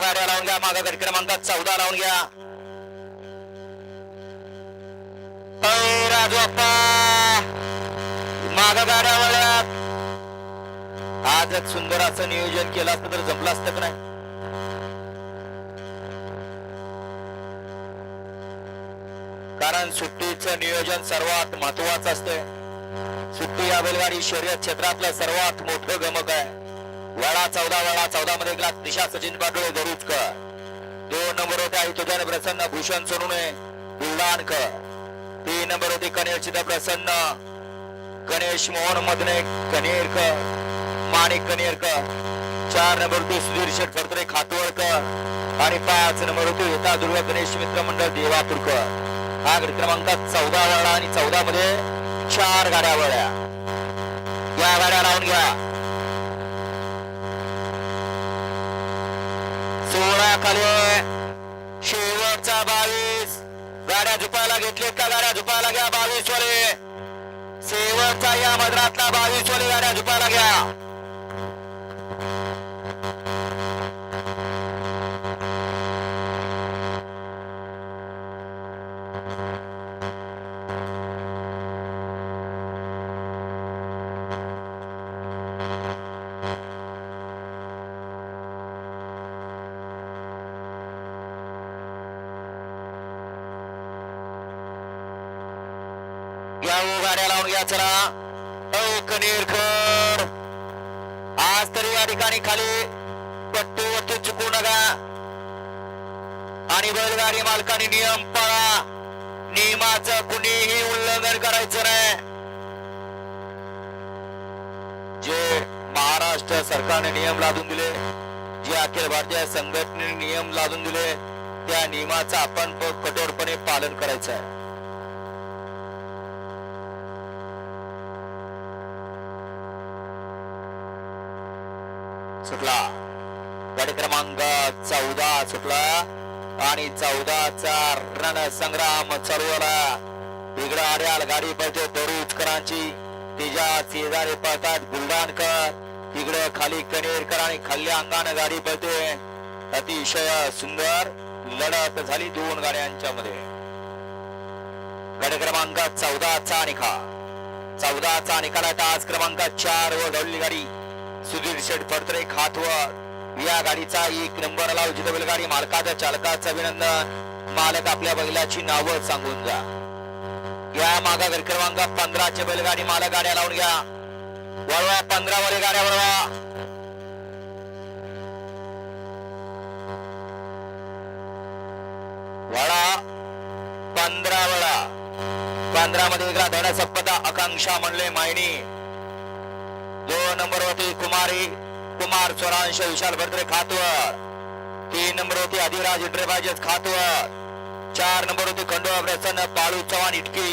गाड्या लावून घ्या. मागा गट क्रमांक 14 लावून घ्या. राजू अप्पा मागा गाड्या वळल्यात. आजच सुंदर असं नियोजन केलं असतं तर जमलं असतं का नाही. कारण सुट्टीचं नियोजन सर्वात महत्वाचं असतंय. सुट्टी या बैलगाडी शर्यत क्षेत्रातलं सर्वात मोठं गमक आहे. वळा 14 मध्ये गेला दिशा सचिन पाटोळे दरुजकर. 2 नंबर होते आई तुझ्याने प्रसन्न भूषण सोनुने बुलढाणकर. 3 नंबर होते कनेर चिदा प्रसन्न गणेश मोहन मदने कनेरकर माणिक कनेरकर. 4 नंबर होते सुधीर शेठ फरतरे खातवळकर आणि 5 नंबर होते येता दुर्गा गणेश मित्र मंडळ देवापूरकर. हा गट क्रमांक 14 वळला आणि 14 मध्ये 4 गाड्या वळल्या. या गाड्या लावून घ्या. 16 खाली शेवटचा 22 गाड्या झुपायला घेतलेत का. गाड्या झुपायला घ्या. 22 वाले शेवटचा या मधरातला 22 वाले गाड्या झुपायला घ्या. गाड्या लावून घ्या. चला कनेरकर आज तरी या ठिकाणी खाली पट्टीवरती चुकू नका आणि बैलगाडी मालकांनी नियम पाळा. नियमाचं कुणीही उल्लंघन करायचं नाही. जे महाराष्ट्र सरकारने नियम लादून दिले, जे अखिल भारतीय संघटनेने नियम लादून दिले, त्या नियमाचं आपण कठोरपणे पालन करायचं आहे. सुटला गाडी क्रमांक 14 सुटला आणि 14चा रणसंग्राम चालवला. तिकडे आड्याल गाडी पळते दरुजकरांची. तिच्या शेजारी पळतात बुलढाणकर. तिकडे खाली कनेरकर आणि खाल्ल्या अंगाने गाडी पळते. अतिशय सुंदर लढत झाली 2 गाड्यांच्या मध्ये. गाडी क्रमांक 14चा निकाल. 14चा निकाल तास क्रमांक 4 वर धावलेली गाडी सुधीर शेठ फडतरे खातवर. या गाडीचा 1 नंबर लाव. जिथे बैलगाडी मालकाचं चालकाचं अभिनंदन. मालक आपल्या बैलाची नावं सांगून जा. या मागा गट क्रमांक 15 चे बैलगाडी मालक गाड्या लावून घ्या. वळवा 15 वाले गाड्या वळवा. वळा 15 वळा. 15 मध्ये वेगळा धनसप्पदा आकांक्षा म्हणले मायनी. 2 नंबर होती कुमार स्वरांश विशाल भद्रे खातवर. 3 नंबर होती अधिराज इंटरप्राइजेस खातवर. 4 नंबर होती खंडोबा प्रसन्न पाळू चव्हाण इटकी.